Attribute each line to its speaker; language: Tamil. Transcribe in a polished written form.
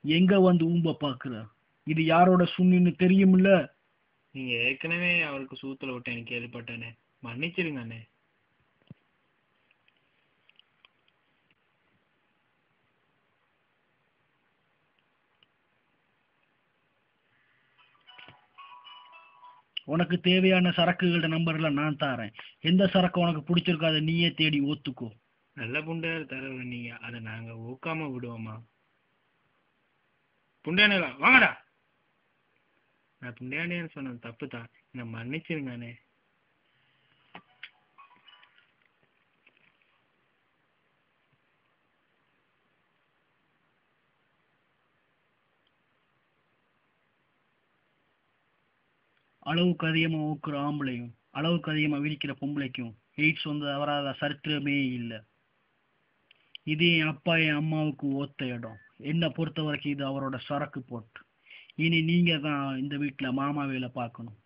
Speaker 1: எங்க வந்து ஊம்ப பாக்குற? இது யாரோட சுண்ணின்னு தெரியுமில்ல?
Speaker 2: நீங்க ஏற்கனவே அவருக்கு சூத்துல விட்டேன்னு கேள்விப்பட்டேனே, மன்னிச்சிருங்க அண்ணே.
Speaker 1: உனக்கு தேவையான சரக்குகளோட நம்பர்லாம் நான் தாரேன். எந்த சரக்கு உனக்கு பிடிச்சிருக்கோ அதை நீயே தேடி ஒத்துக்கோ.
Speaker 2: நல்ல புண்டையார் தரவர் நீங்க, அதை நாங்க ஊக்காம விடுவோமா? புண்டையானே வாங்கடா. நான் புண்டையானேன்னு சொன்னது தப்பு தான், என்ன மன்னிச்சிருங்க அண்ணே.
Speaker 1: அளவுக்கு அதிகமா ஊக்குற ஆம்பளையும் அளவுக்கு அதிகமா விரிக்கிற பொம்பளைக்கும் எய்ட்ஸ் வந்து வராத சரித்திரமே இல்லை. இது என் அப்பா என் அம்மாவுக்கு ஒத்த இடம். என்னை பொறுத்த வரைக்கும் இது அவரோட சரக்கு போட்டு. இனி நீங்க தான் இந்த வீட்டுல மாமா வேலை பார்க்கணும்.